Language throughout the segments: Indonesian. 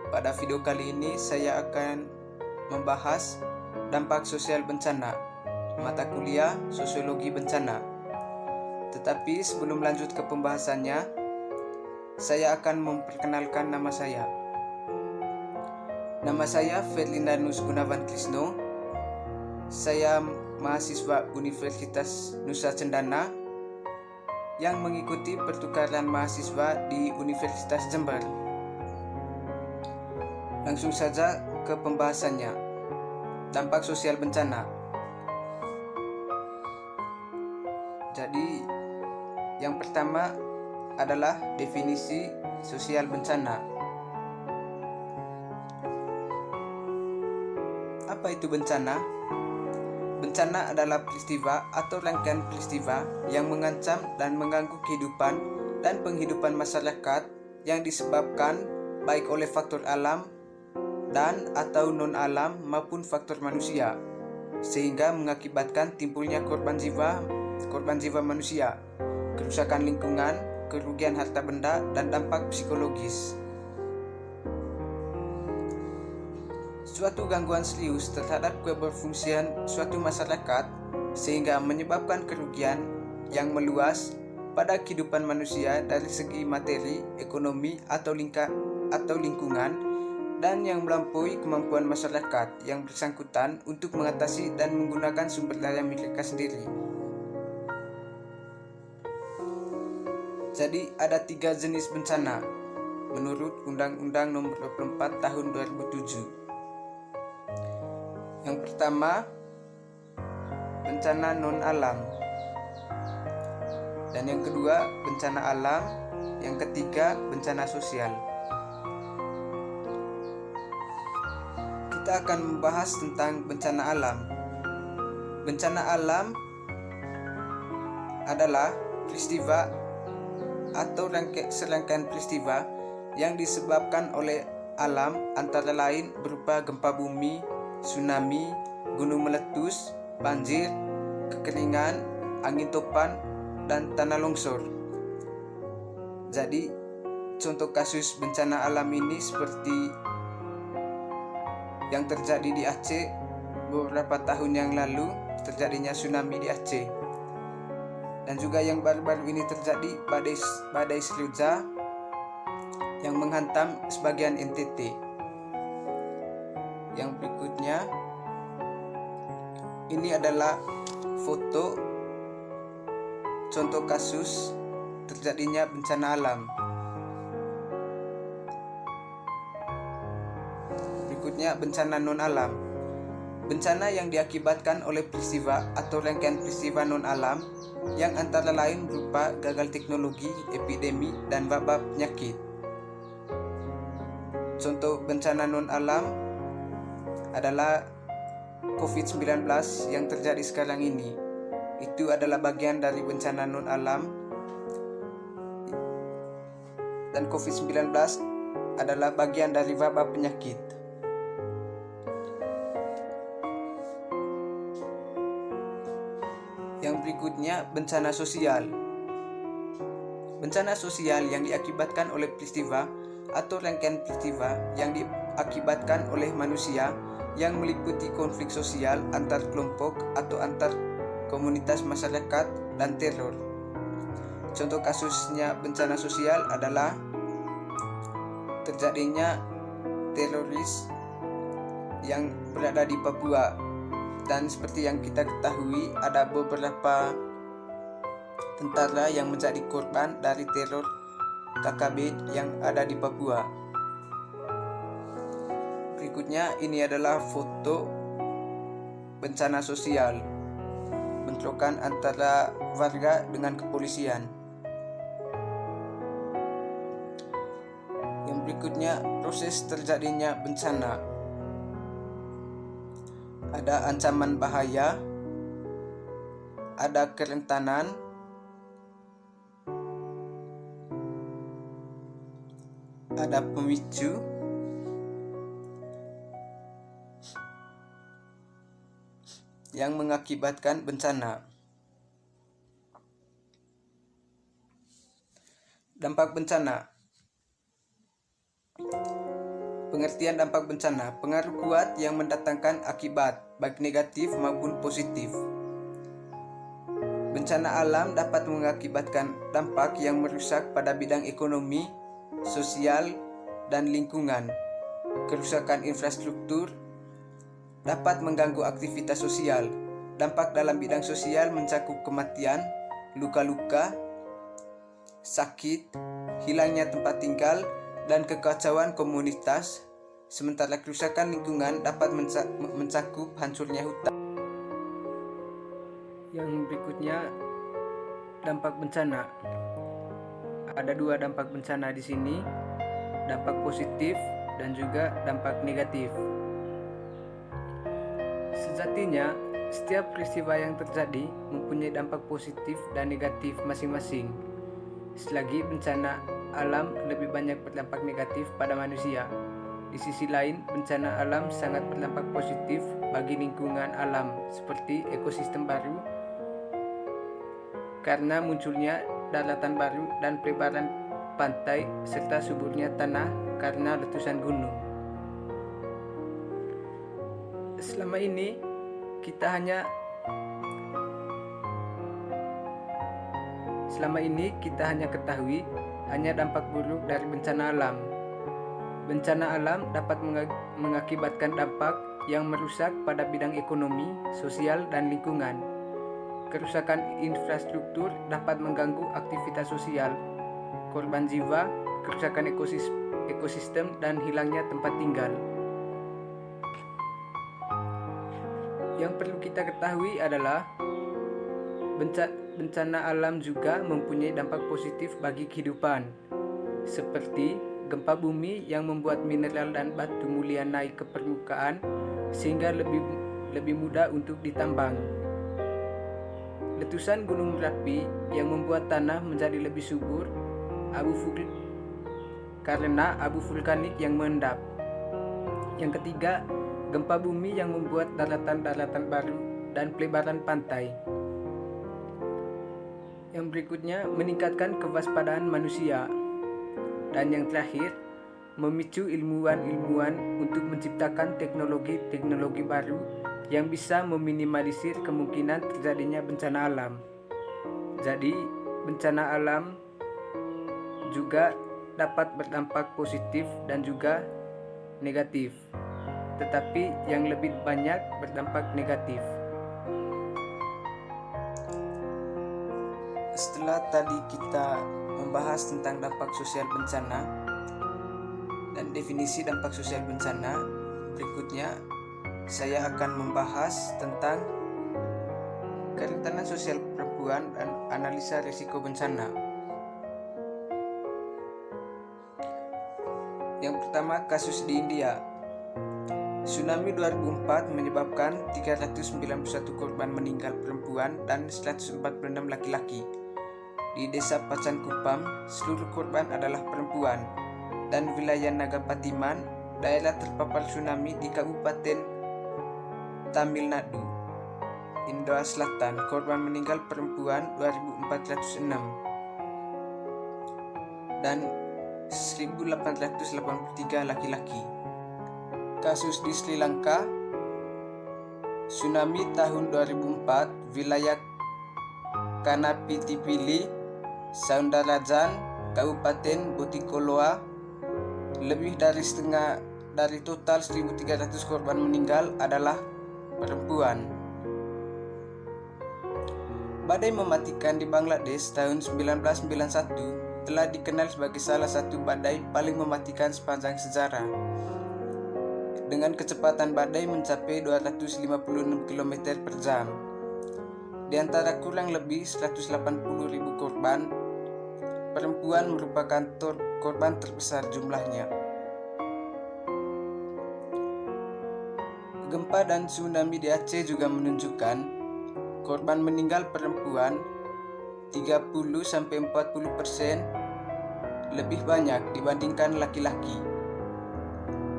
Pada video kali ini saya akan membahas dampak sosial bencana, mata kuliah Sosiologi Bencana. Tetapi sebelum lanjut ke pembahasannya, saya akan memperkenalkan nama saya. Nama saya Ferdinandus Gunawan Krisno. Saya mahasiswa Universitas Nusa Cendana yang mengikuti pertukaran mahasiswa di Universitas Jember. Langsung saja ke pembahasannya. Dampak sosial bencana. Jadi, yang pertama adalah definisi sosial bencana. Apa itu bencana? Bencana adalah peristiwa atau rangkaian peristiwa yang mengancam dan mengganggu kehidupan dan penghidupan masyarakat yang disebabkan baik oleh faktor alam dan atau non-alam maupun faktor manusia, sehingga mengakibatkan timbulnya korban jiwa manusia, kerusakan lingkungan, kerugian harta benda, dan dampak psikologis. Suatu gangguan serius terhadap keberfungsian suatu masyarakat sehingga menyebabkan kerugian yang meluas pada kehidupan manusia dari segi materi, ekonomi, atau lingkungan, dan yang melampaui kemampuan masyarakat yang bersangkutan untuk mengatasi dan menggunakan sumber daya mereka sendiri. Jadi ada 3 jenis bencana menurut Undang-Undang Nomor 24 Tahun 2007. Yang pertama, bencana non-alam. Dan yang kedua, bencana alam. Yang ketiga, bencana sosial. Kita akan membahas tentang bencana alam. Bencana alam adalah peristiwa atau serangkaian peristiwa yang disebabkan oleh alam, antara lain berupa gempa bumi, tsunami, gunung meletus, banjir, kekeringan, angin topan, dan tanah longsor. Jadi, contoh kasus bencana alam ini seperti yang terjadi di Aceh beberapa tahun yang lalu, terjadinya tsunami di Aceh. Dan juga yang baru-baru ini terjadi badai Seroja yang menghantam sebagian NTT. Yang berikutnya, ini adalah foto contoh kasus terjadinya bencana alam. Berikutnya, bencana non-alam. Bencana yang diakibatkan oleh peristiwa atau rangkaian peristiwa non-alam yang antara lain berupa gagal teknologi, epidemi, dan wabah penyakit. Contoh bencana non-alam adalah COVID-19 yang terjadi sekarang ini. Itu adalah bagian dari bencana non-alam, dan COVID-19 adalah bagian dari wabah penyakit. Yang berikutnya, bencana sosial. Bencana sosial yang diakibatkan oleh peristiwa atau rangkaian peristiwa yang diakibatkan oleh manusia yang meliputi konflik sosial antar kelompok atau antar komunitas masyarakat dan teror. Contoh kasusnya bencana sosial adalah terjadinya teroris yang berada di Papua. Dan seperti yang kita ketahui, ada beberapa tentara yang menjadi korban dari teror KKB yang ada di Papua. Berikutnya, ini adalah foto bencana sosial, bentrokan antara warga dengan kepolisian. Yang berikutnya, proses terjadinya bencana. Ada ancaman bahaya, ada kerentanan, ada pemicu, yang mengakibatkan bencana. Dampak bencana. Pengertian dampak bencana, pengaruh kuat yang mendatangkan akibat, baik negatif maupun positif. Bencana alam dapat mengakibatkan dampak yang merusak pada bidang ekonomi, sosial, dan lingkungan. Kerusakan infrastruktur dapat mengganggu aktivitas sosial. Dampak dalam bidang sosial mencakup kematian, luka-luka, sakit, hilangnya tempat tinggal, dan kekacauan komunitas. Sementara kerusakan lingkungan dapat mencakup hancurnya hutan. Yang berikutnya, dampak bencana. Ada dua dampak bencana di sini, dampak positif dan juga dampak negatif. Sejatinya, setiap peristiwa yang terjadi mempunyai dampak positif dan negatif masing-masing. Selagi bencana alam lebih banyak berdampak negatif pada manusia. Di sisi lain, bencana alam sangat berdampak positif bagi lingkungan alam seperti ekosistem baru karena munculnya daratan baru dan pelebaran pantai serta suburnya tanah karena letusan gunung. Selama ini kita hanya ketahui hanya dampak buruk dari bencana alam. Bencana alam dapat mengakibatkan dampak yang merusak pada bidang ekonomi, sosial, dan lingkungan. Kerusakan infrastruktur dapat mengganggu aktivitas sosial, korban jiwa, kerusakan ekosistem, dan hilangnya tempat tinggal. Yang perlu kita ketahui adalah bencana alam juga mempunyai dampak positif bagi kehidupan, seperti gempa bumi yang membuat mineral dan batu mulia naik ke permukaan sehingga lebih mudah untuk ditambang. Letusan gunung Merapi yang membuat tanah menjadi lebih subur karena abu vulkanik yang mengendap. Yang ketiga, gempa bumi yang membuat daratan-daratan baru dan pelebaran pantai. Yang berikutnya, meningkatkan kewaspadaan manusia. Dan yang terakhir, memicu ilmuwan-ilmuwan untuk menciptakan teknologi-teknologi baru yang bisa meminimalisir kemungkinan terjadinya bencana alam. Jadi, bencana alam juga dapat berdampak positif dan juga negatif, tetapi yang lebih banyak berdampak negatif. Setelah tadi kita membahas tentang dampak sosial bencana dan definisi dampak sosial bencana, berikutnya saya akan membahas tentang kerentanan sosial perempuan dan analisa risiko bencana. Yang pertama, kasus di India. Tsunami 2004 menyebabkan 391 korban meninggal perempuan dan 146 laki-laki. Di desa Pacan Kupam, seluruh korban adalah perempuan, dan wilayah Nagapatiman, daerah terpapar tsunami di Kabupaten Tamil Nadu, India Selatan, korban meninggal perempuan 2.406 dan 1.883 laki-laki. Kasus di Sri Lanka, tsunami tahun 2004, wilayah Kanapitipili, Saundarajan, Kabupaten Botikoloa, lebih dari setengah dari total 1.300 korban meninggal adalah perempuan. Badai mematikan di Bangladesh tahun 1991 telah dikenal sebagai salah satu badai paling mematikan sepanjang sejarah. Dengan kecepatan badai mencapai 256 km per jam. Di antara kurang lebih 180.000 korban, perempuan merupakan korban terbesar jumlahnya. Gempa dan tsunami di Aceh juga menunjukkan korban meninggal perempuan 30-40% lebih banyak dibandingkan laki-laki.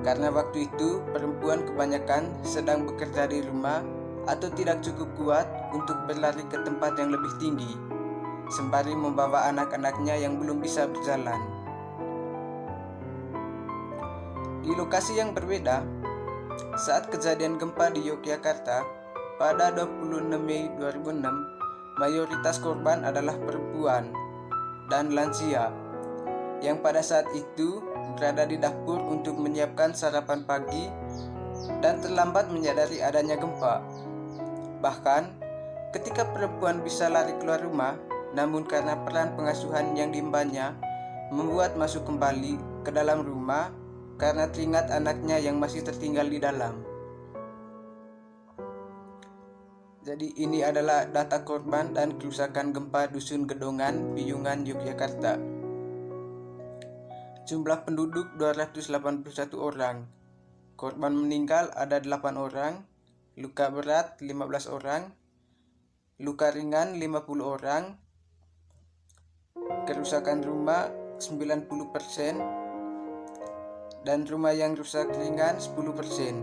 Karena waktu itu perempuan kebanyakan sedang bekerja di rumah atau tidak cukup kuat untuk berlari ke tempat yang lebih tinggi, sembari membawa anak-anaknya yang belum bisa berjalan. Di lokasi yang berbeda, saat kejadian gempa di Yogyakarta pada 26 Mei 2006, mayoritas korban adalah perempuan dan lansia yang pada saat itu berada di dapur untuk menyiapkan sarapan pagi dan terlambat menyadari adanya gempa. Bahkan, ketika perempuan bisa lari keluar rumah, namun karena peran pengasuhan yang diembannya membuat masuk kembali ke dalam rumah karena teringat anaknya yang masih tertinggal di dalam. Jadi ini adalah data korban dan kerusakan gempa Dusun Gedongan, Piyungan, Yogyakarta. Jumlah penduduk 281 orang. Korban meninggal ada 8 orang, luka berat 15 orang, luka ringan 50 orang, kerusakan rumah 90%, dan rumah yang rusak ringan 10%.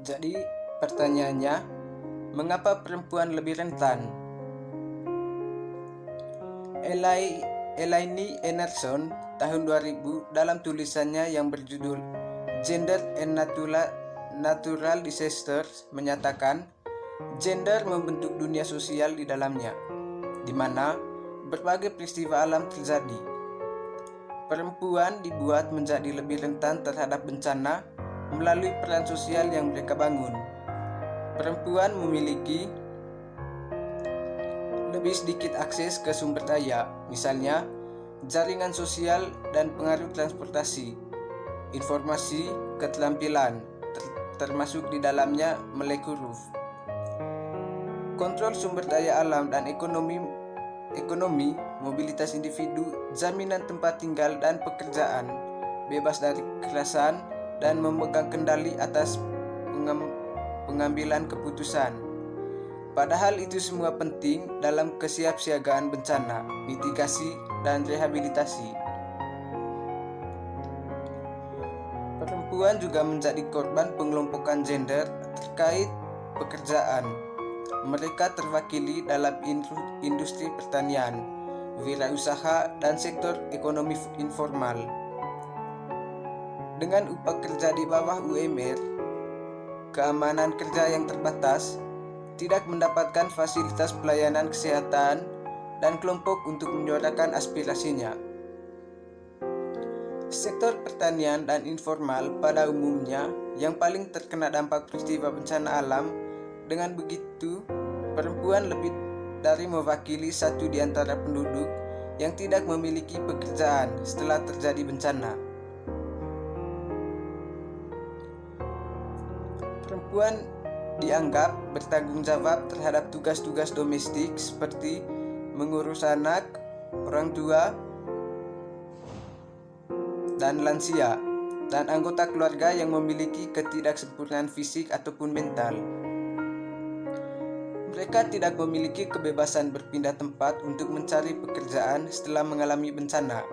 Jadi pertanyaannya, mengapa perempuan lebih rentan? Elaine Enerson tahun 2000 dalam tulisannya yang berjudul Gender and Natural Disasters menyatakan gender membentuk dunia sosial di dalamnya, di mana berbagai peristiwa alam terjadi. Perempuan dibuat menjadi lebih rentan terhadap bencana melalui peran sosial yang mereka bangun. Perempuan memiliki lebih sedikit akses ke sumber daya, misalnya jaringan sosial dan pengaruh transportasi, informasi, keterampilan, termasuk di dalamnya melek huruf. Kontrol sumber daya alam dan ekonomi, mobilitas individu, jaminan tempat tinggal dan pekerjaan, bebas dari kekerasan, dan memegang kendali atas pengambilan keputusan. Padahal itu semua penting dalam kesiapsiagaan bencana, mitigasi, dan rehabilitasi. Perempuan juga menjadi korban pengelompokan gender terkait pekerjaan. Mereka terwakili dalam industri pertanian, wirausaha, dan sektor ekonomi informal. Dengan upah kerja di bawah UMR, keamanan kerja yang terbatas, tidak mendapatkan fasilitas pelayanan kesehatan, dan kelompok untuk menyuarakan aspirasinya. Sektor pertanian dan informal pada umumnya yang paling terkena dampak peristiwa bencana alam. Dengan begitu, perempuan lebih dari mewakili satu di antara penduduk yang tidak memiliki pekerjaan setelah terjadi bencana. Perempuan dianggap bertanggung jawab terhadap tugas-tugas domestik seperti mengurus anak, orang tua, dan lansia, dan anggota keluarga yang memiliki ketidaksempurnaan fisik ataupun mental. Mereka tidak memiliki kebebasan berpindah tempat untuk mencari pekerjaan setelah mengalami bencana.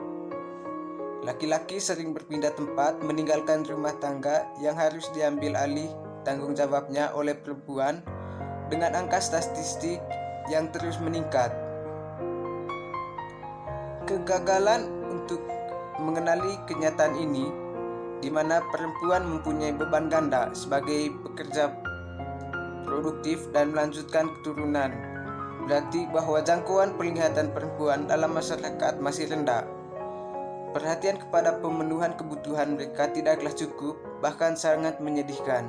Laki-laki sering berpindah tempat meninggalkan rumah tangga yang harus diambil alih tanggung jawabnya oleh perempuan dengan angka statistik yang terus meningkat. Kegagalan untuk mengenali kenyataan ini, di mana perempuan mempunyai beban ganda sebagai pekerja produktif dan melanjutkan keturunan, berarti bahwa jangkauan penglihatan perempuan dalam masyarakat masih rendah. Perhatian kepada pemenuhan kebutuhan mereka tidaklah cukup, bahkan sangat menyedihkan.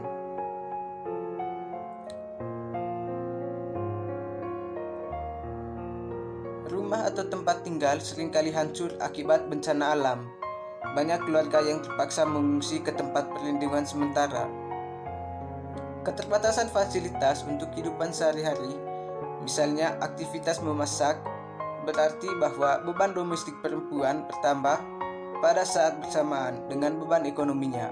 Rumah atau tempat tinggal seringkali hancur akibat bencana alam. Banyak keluarga yang terpaksa mengungsi ke tempat perlindungan sementara. Keterbatasan fasilitas untuk kehidupan sehari-hari, misalnya aktivitas memasak, berarti bahwa beban domestik perempuan bertambah pada saat bersamaan dengan beban ekonominya.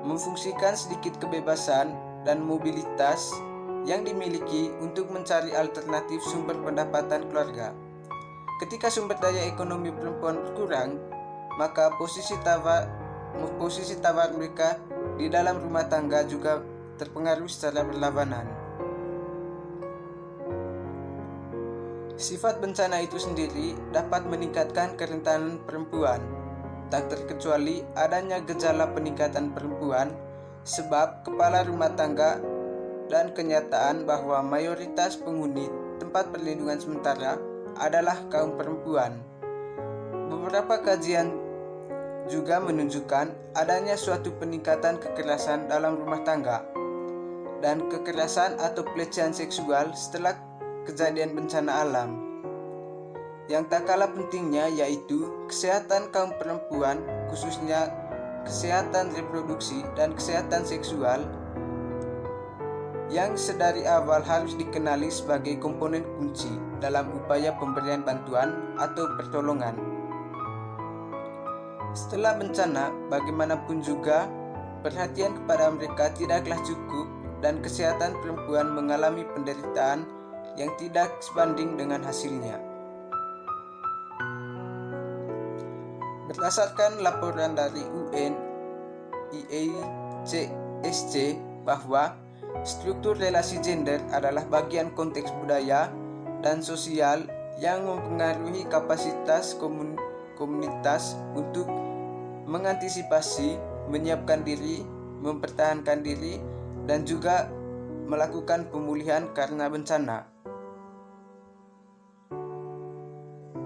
Memfungsikan sedikit kebebasan dan mobilitas yang dimiliki untuk mencari alternatif sumber pendapatan keluarga. Ketika sumber daya ekonomi perempuan berkurang, maka posisi tawar mereka di dalam rumah tangga juga terpengaruh secara berlawanan. Sifat bencana itu sendiri dapat meningkatkan kerentanan perempuan, tak terkecuali adanya gejala peningkatan perempuan sebab kepala rumah tangga dan kenyataan bahwa mayoritas penghuni tempat perlindungan sementara adalah kaum perempuan. Beberapa kajian juga menunjukkan adanya suatu peningkatan kekerasan dalam rumah tangga dan kekerasan atau pelecehan seksual setelah kejadian bencana alam. Yang tak kalah pentingnya yaitu kesehatan kaum perempuan, khususnya kesehatan reproduksi dan kesehatan seksual yang sedari awal harus dikenali sebagai komponen kunci dalam upaya pemberian bantuan atau pertolongan. Setelah bencana, bagaimanapun juga, perhatian kepada mereka tidaklah cukup dan kesehatan perempuan mengalami penderitaan yang tidak sebanding dengan hasilnya. Berdasarkan laporan dari UN IACSC bahwa struktur relasi gender adalah bagian konteks budaya dan sosial yang mempengaruhi kapasitas komunitas untuk mengantisipasi, menyiapkan diri, mempertahankan diri, dan juga melakukan pemulihan karena bencana.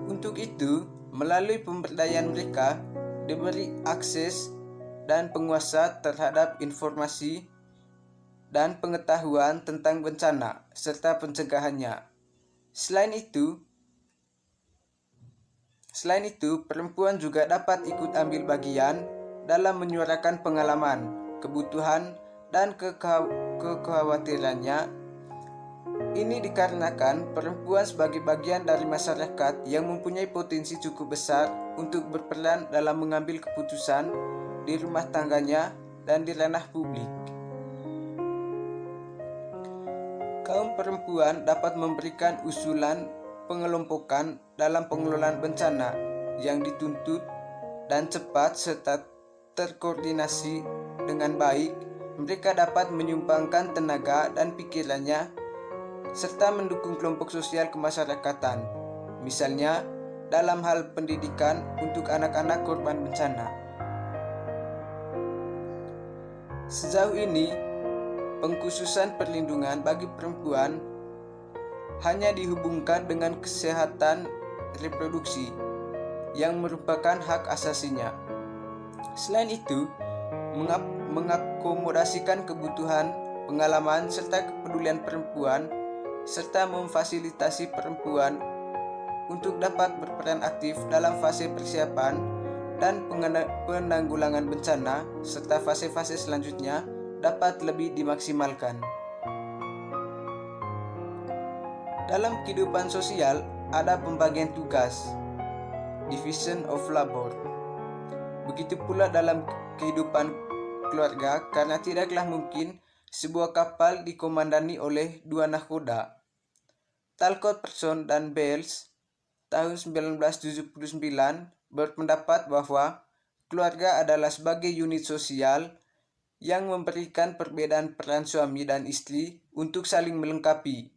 Untuk itu, melalui pemberdayaan mereka diberi akses dan penguasa terhadap informasi dan pengetahuan tentang bencana serta pencegahannya. Selain itu, perempuan juga dapat ikut ambil bagian dalam menyuarakan pengalaman, kebutuhan, dan kekhawatirannya. Ini dikarenakan perempuan sebagai bagian dari masyarakat yang mempunyai potensi cukup besar untuk berperan dalam mengambil keputusan di rumah tangganya dan di ranah publik. Kaum perempuan dapat memberikan usulan pengelompokan dalam pengelolaan bencana yang dituntut dan cepat serta terkoordinasi dengan baik. Mereka dapat menyumbangkan tenaga dan pikirannya serta mendukung kelompok sosial kemasyarakatan, misalnya dalam hal pendidikan untuk anak-anak korban bencana. Sejauh ini, pengkhususan perlindungan bagi perempuan hanya dihubungkan dengan kesehatan reproduksi yang merupakan hak asasinya. Selain itu, mengakomodasikan kebutuhan, pengalaman, serta kepedulian perempuan, serta memfasilitasi perempuan untuk dapat berperan aktif dalam fase persiapan dan penanggulangan bencana, serta fase-fase selanjutnya dapat lebih dimaksimalkan. Dalam kehidupan sosial, ada pembagian tugas, division of labor. Begitu pula dalam kehidupan keluarga, karena tidaklah mungkin sebuah kapal dikomandani oleh dua nahkoda. Talcott Person dan Bales tahun 1979 berpendapat bahwa keluarga adalah sebagai unit sosial yang memberikan perbedaan peran suami dan istri untuk saling melengkapi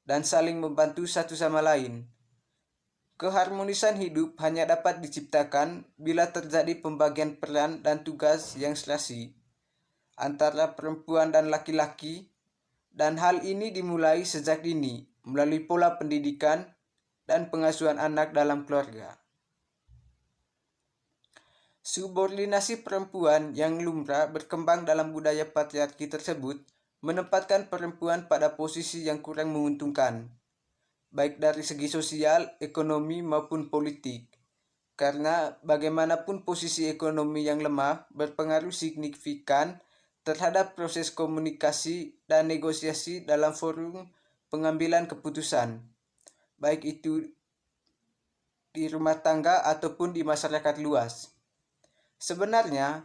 dan saling membantu satu sama lain. Keharmonisan hidup hanya dapat diciptakan bila terjadi pembagian peran dan tugas yang serasi antara perempuan dan laki-laki, dan hal ini dimulai sejak dini melalui pola pendidikan dan pengasuhan anak dalam keluarga. Subordinasi perempuan yang lumrah berkembang dalam budaya patriarki tersebut menempatkan perempuan pada posisi yang kurang menguntungkan, baik dari segi sosial, ekonomi, maupun politik. Karena bagaimanapun posisi ekonomi yang lemah berpengaruh signifikan terhadap proses komunikasi dan negosiasi dalam forum pengambilan keputusan, baik itu di rumah tangga ataupun di masyarakat luas. Sebenarnya,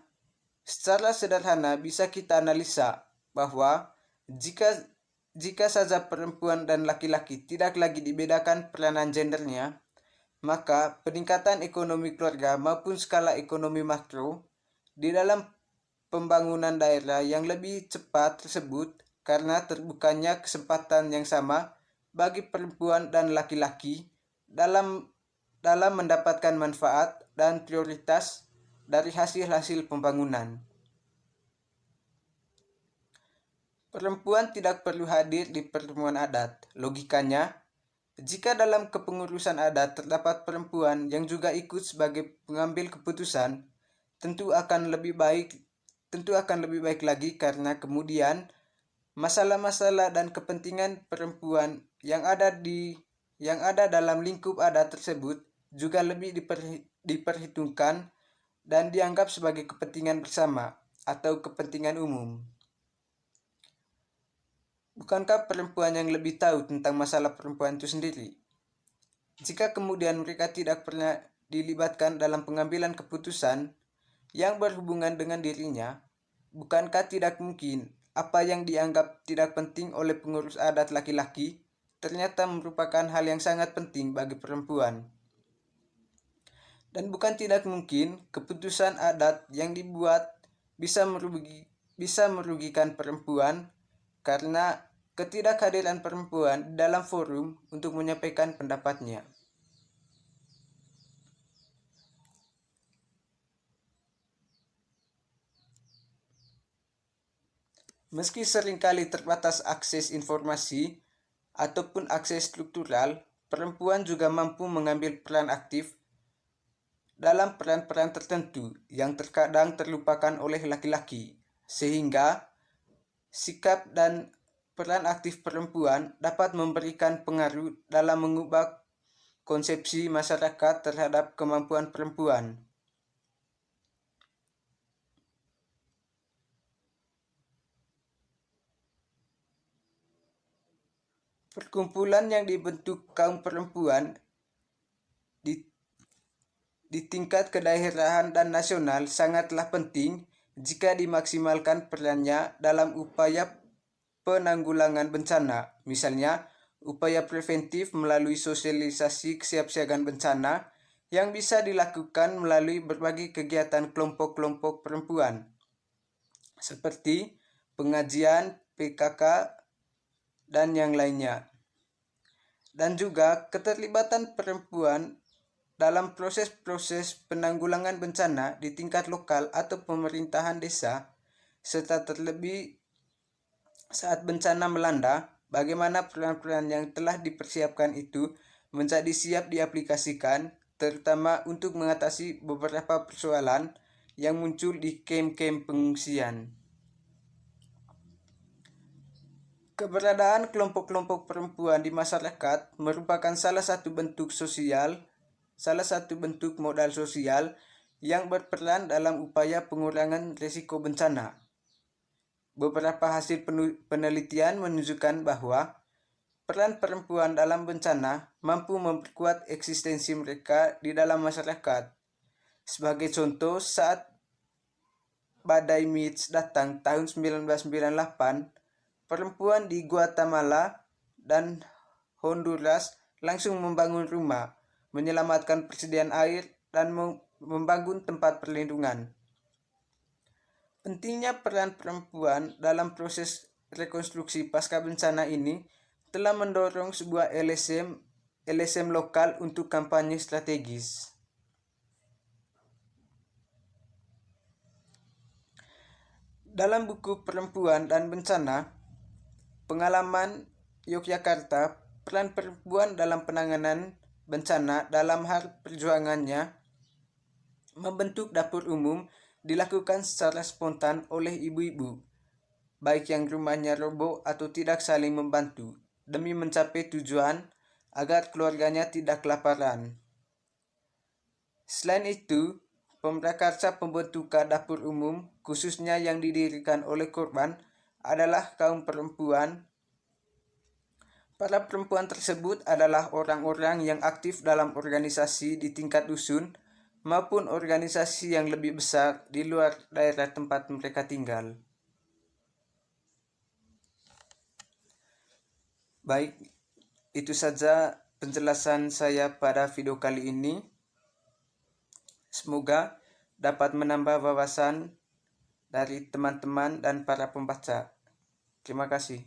secara sederhana bisa kita analisa bahwa jika saja perempuan dan laki-laki tidak lagi dibedakan peranan gendernya, maka peningkatan ekonomi keluarga maupun skala ekonomi makro di dalam pembangunan daerah yang lebih cepat tersebut karena terbukanya kesempatan yang sama bagi perempuan dan laki-laki dalam mendapatkan manfaat dan prioritas dari hasil-hasil pembangunan. Perempuan tidak perlu hadir di pertemuan adat. Logikanya, jika dalam kepengurusan adat terdapat perempuan yang juga ikut sebagai pengambil keputusan, tentu akan lebih baik lagi, karena kemudian masalah-masalah dan kepentingan perempuan yang ada dalam lingkup adat tersebut juga lebih diperhitungkan dan dianggap sebagai kepentingan bersama atau kepentingan umum. Bukankah perempuan yang lebih tahu tentang masalah perempuan itu sendiri? Jika kemudian mereka tidak pernah dilibatkan dalam pengambilan keputusan yang berhubungan dengan dirinya, bukankah tidak mungkin apa yang dianggap tidak penting oleh pengurus adat laki-laki ternyata merupakan hal yang sangat penting bagi perempuan? Dan bukan tidak mungkin keputusan adat yang dibuat bisa merugikan perempuan karena ketidakhadiran perempuan dalam forum untuk menyampaikan pendapatnya. Meski seringkali terbatas akses informasi ataupun akses struktural, perempuan juga mampu mengambil peran aktif dalam peran-peran tertentu yang terkadang terlupakan oleh laki-laki, sehingga sikap dan peran aktif perempuan dapat memberikan pengaruh dalam mengubah konsepsi masyarakat terhadap kemampuan perempuan. Perkumpulan yang dibentuk kaum perempuan di tingkat kedaerahan dan nasional sangatlah penting jika dimaksimalkan perannya dalam upaya penanggulangan bencana, misalnya upaya preventif melalui sosialisasi kesiapsiagaan bencana yang bisa dilakukan melalui berbagai kegiatan kelompok-kelompok perempuan, seperti pengajian, PKK, dan yang lainnya. Dan juga keterlibatan perempuan dalam proses-proses penanggulangan bencana di tingkat lokal atau pemerintahan desa, serta terlebih saat bencana melanda, bagaimana peran-peran yang telah dipersiapkan itu menjadi siap diaplikasikan, terutama untuk mengatasi beberapa persoalan yang muncul di kamp-kamp pengungsian. Keberadaan kelompok-kelompok perempuan di masyarakat merupakan salah satu bentuk modal sosial yang berperan dalam upaya pengurangan risiko bencana. Beberapa hasil penelitian menunjukkan bahwa peran perempuan dalam bencana mampu memperkuat eksistensi mereka di dalam masyarakat. Sebagai contoh, saat badai Mitch datang tahun 1998, perempuan di Guatemala dan Honduras langsung membangun rumah, menyelamatkan persediaan air, dan membangun tempat perlindungan. Pentingnya peran perempuan dalam proses rekonstruksi pasca bencana ini telah mendorong sebuah LSM lokal untuk kampanye strategis. Dalam buku Perempuan dan Bencana, Pengalaman Yogyakarta, peran perempuan dalam penanganan bencana dalam hal perjuangannya membentuk dapur umum dilakukan secara spontan oleh ibu-ibu, baik yang rumahnya roboh atau tidak, saling membantu demi mencapai tujuan agar keluarganya tidak kelaparan. Selain itu, pemrakarsa pembentukan dapur umum khususnya yang didirikan oleh korban adalah kaum perempuan. Para perempuan tersebut adalah orang-orang yang aktif dalam organisasi di tingkat dusun maupun organisasi yang lebih besar di luar daerah tempat mereka tinggal. Baik, itu saja penjelasan saya pada video kali ini. Semoga dapat menambah wawasan dari teman-teman dan para pembaca. Terima kasih.